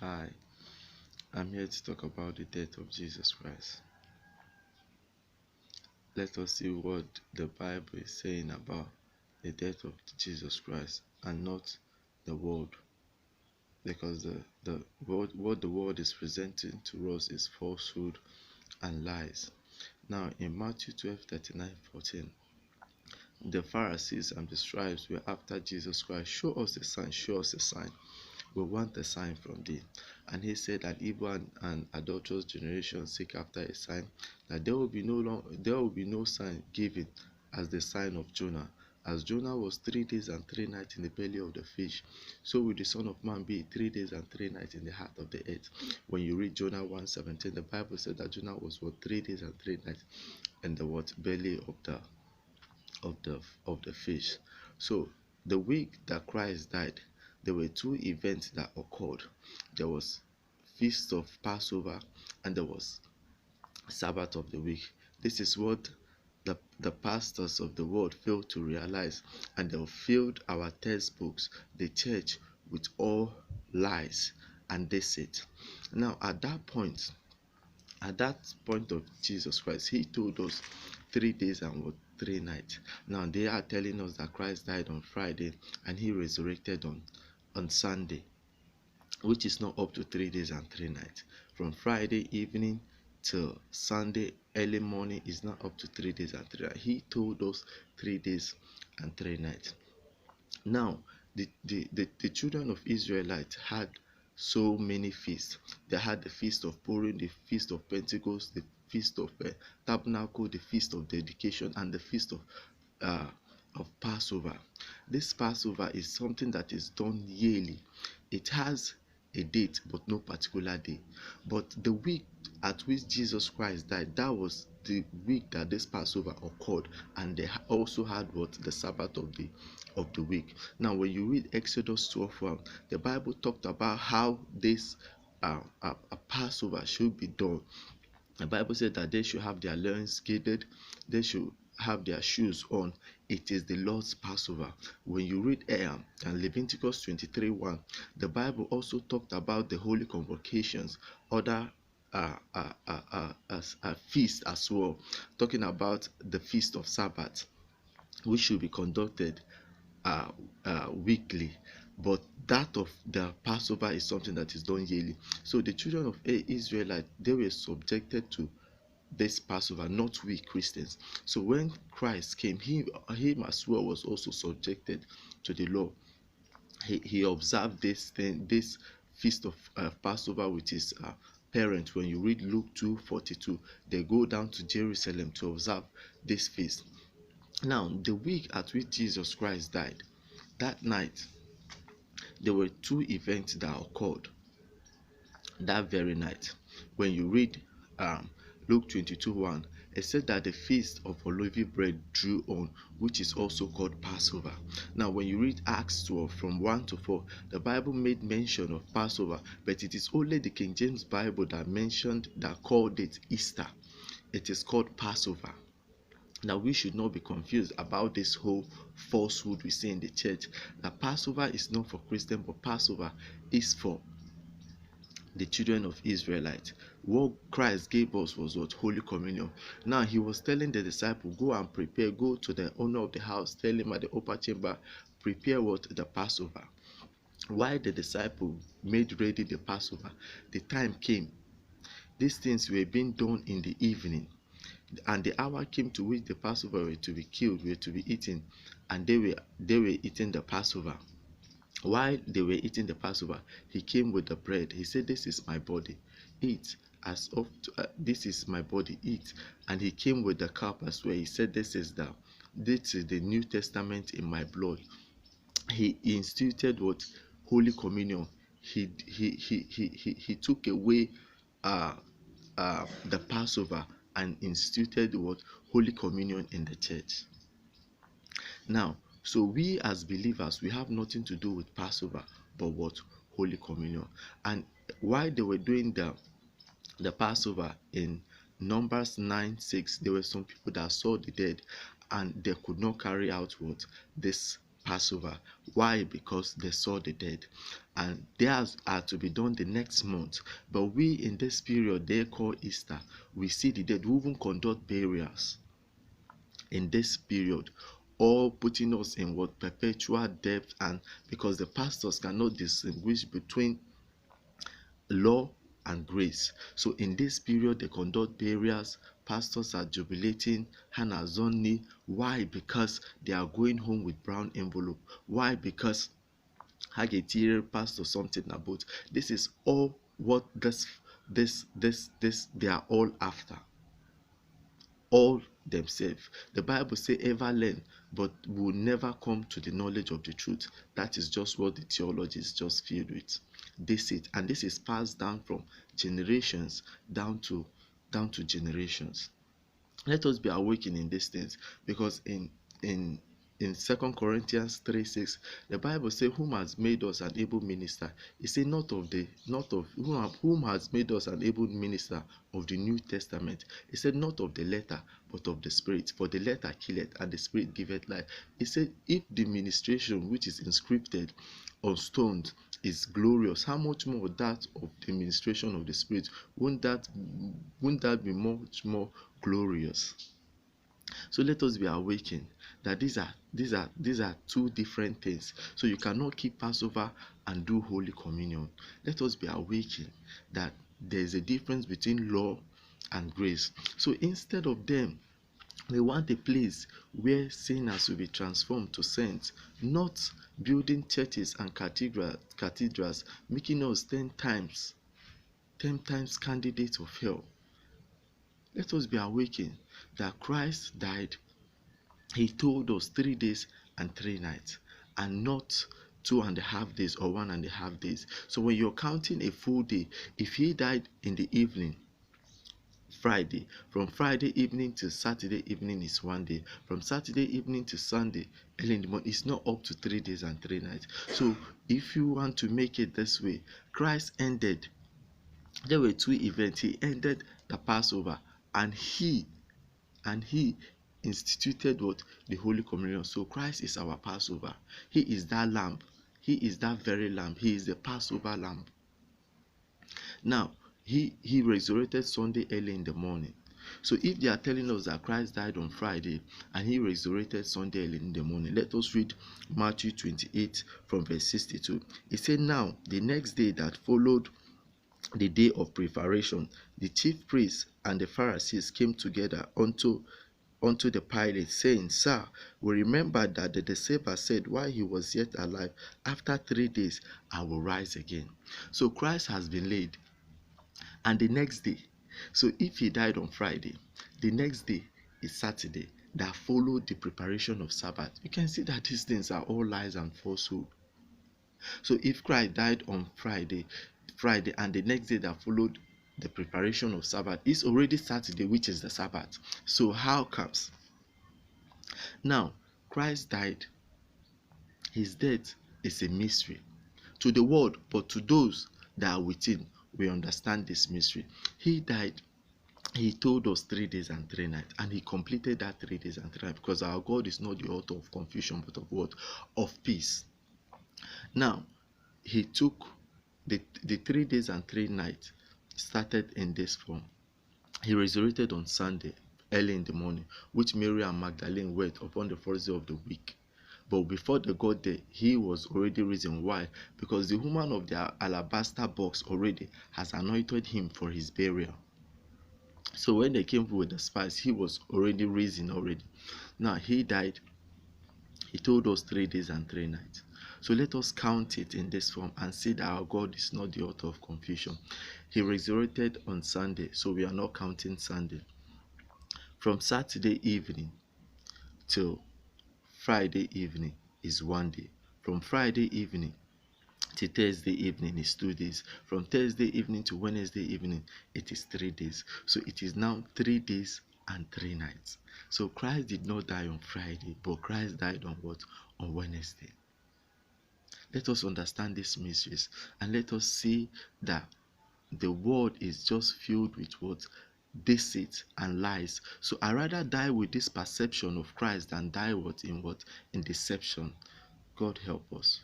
Hi, I'm here to talk about the death of Jesus Christ. Let us see what the Bible is saying about the death of Jesus Christ and not the world, because the world, what the world is presenting to us is falsehood and lies. Now, in Matthew 12:39-14, the Pharisees and the scribes were after Jesus Christ. Show us a sign, show us a sign. We want a sign from thee. And he said that evil and adulterous generation seek after a sign, that there will be no sign given as the sign of Jonah. As Jonah was 3 days and 3 nights in the belly of the fish, so will the Son of Man be 3 days and 3 nights in the heart of the earth. When you read Jonah 1:17, the Bible said that Jonah was 3 days and 3 nights in the belly of the fish. So the week that Christ died, there were two events that occurred. There was feast of Passover and there was Sabbath of the week. This is what the pastors of the world failed to realize, and they filled our textbooks, the church, with all lies and deceit. Now at that point of Jesus Christ, he told us 3 days and 3 nights. Now they are telling us that Christ died on Friday and he resurrected on Sunday, which is not up to 3 days and 3 nights. From Friday evening till Sunday early morning is not up to 3 days and 3 nights. He told us 3 days and 3 nights. Now, the children of Israelites had so many feasts. They had the feast of Purim, the feast of Pentecost, the feast of Tabernacle, the feast of Dedication, and the feast of Passover. This Passover is something that is done yearly. It has a date, but no particular day. But the week at which Jesus Christ died, that was the week that this Passover occurred, and they also had the Sabbath of the week. Now, when you read Exodus 12:1, the Bible talked about how this a Passover should be done. The Bible said that they should have their loins girded, they should have their shoes on. It is the Lord's Passover. When you read and Leviticus 23:1, the Bible also talked about the holy convocations, other feast as well, talking about the feast of Sabbath, which should be conducted weekly. But that of the Passover is something that is done yearly. So the children of Israelite, they were subjected to this Passover, not we Christians. So when Christ came, him as well was also subjected to the law. He observed this feast of Passover with his parents. When you read Luke 2:42, they go down to Jerusalem to observe this feast. Now, the week at which Jesus Christ died, that night, there were two events that occurred that very night. When you read Luke 22:1, it said that the feast of unleavened bread drew on, which is also called Passover. Now, when you read Acts 12 from 1-4, the Bible made mention of Passover, but it is only the King James Bible that called it Easter. It is called Passover. Now, we should not be confused about this whole falsehood we see in the church. That Passover is not for Christians, but Passover is for the children of Israelites. What Christ gave us was what? Holy Communion. Now, he was telling the disciple, go and prepare, go to the owner of the house, tell him at the upper chamber, prepare what? The Passover. While the disciple made ready the Passover, the time came. These things were being done in the evening, and the hour came to which the Passover were to be killed, were to be eaten, and they were eating the Passover. While they were eating the Passover, he came with the bread. He said, this is my body, eat this is my body, eat. And he came with the cup as well. He said, this is the New Testament in my blood. He instituted what? Holy Communion. He took away the Passover and instituted what? Holy Communion in the church. Now, so we as believers, we have nothing to do with Passover, but what? Holy Communion. And while they were doing the Passover in Numbers 9:6, there were some people that saw the dead and they could not carry out what? This Passover. Why? Because they saw the dead, and theirs are to be done the next month. But we, in this period they call Easter, we see the dead. We even conduct burials in this period, all putting us in what perpetual debt. And because the pastors cannot distinguish between law and grace, so in this period they conduct burials. Pastors are jubilating, hanazoni. Why? Because they are going home with brown envelope. Why? Because Hagetiri pastor something about this is all what this they are all after, all themselves. The Bible say ever learn, but will never come to the knowledge of the truth. That is just what the theology is just filled with. This it, and this is passed down from generations down to generations. Let us be awakened in these things, because in in 2 Corinthians 3:6, the Bible says, whom has made us an able minister. It says not of whom has made us an able minister of the New Testament. It said not of the letter, but of the spirit. For the letter killeth, and the spirit giveth life. It said, if the ministration which is inscripted on stones is glorious, how much more that of the ministration of the spirit? Won't that be much more glorious? So let us be awakened that these are two different things. So you cannot keep Passover and do Holy Communion. Let us be awakened that there is a difference between law and grace. So instead of them, we want a place where sinners will be transformed to saints, not building churches and cathedrals, making us 10 times candidates of hell. Let us be awakened that Christ died. He told us 3 days and 3 nights, and not 2.5 days or 1.5 days. So when you're counting a full day, if he died in the evening, Friday, from Friday evening to Saturday evening is one day. From Saturday evening to Sunday early in the morning, it's not up to 3 days and 3 nights. So if you want to make it this way, Christ ended. There were two events. He ended the Passover, and he instituted what? The Holy Communion. So Christ is our Passover. He is that lamb. He is that very lamb. He is the Passover lamb. Now, he resurrected Sunday early in the morning. So if they are telling us that Christ died on Friday and he resurrected Sunday early in the morning, let us read Matthew 28 from verse 62. It said, now the next day that followed the day of preparation, the chief priests and the Pharisees came together unto the Pilate, saying, Sir, we remember that the deceiver said while he was yet alive, after 3 days I will rise again. So Christ has been laid, and the next day, so if he died on Friday, the next day is Saturday that followed the preparation of Sabbath. You can see that these things are all lies and falsehood. So if Christ died on Friday, and the next day that followed the preparation of Sabbath is already Saturday, which is the Sabbath. So how comes? Now, Christ died. His death is a mystery to the world, but to those that are within, we understand this mystery. He died. He told us 3 days and 3 nights, and he completed that 3 days and 3 nights, because our God is not the author of confusion, but of what? Of peace. Now, he took the 3 days and 3 nights started in this form. He resurrected on Sunday early in the morning, which Mary and Magdalene went upon the first day of the week. But before they got there, he was already risen. Why? Because the woman of the alabaster box already has anointed him for his burial. So when they came with the spice, he was already risen already. Now he died. He told us 3 days and 3 nights. So let us count it in this form and see that our God is not the author of confusion. He resurrected on Sunday, so we are not counting Sunday. From Saturday evening till Friday evening is one day. From Friday evening to Thursday evening is 2 days. From Thursday evening to Wednesday evening, it is 3 days. So it is now 3 days and 3 nights. So Christ did not die on Friday, but Christ died on what? On Wednesday. Let us understand these mysteries, and let us see that the world is just filled with what? Deceit and lies. So I rather die with this perception of Christ than die in deception. God help us.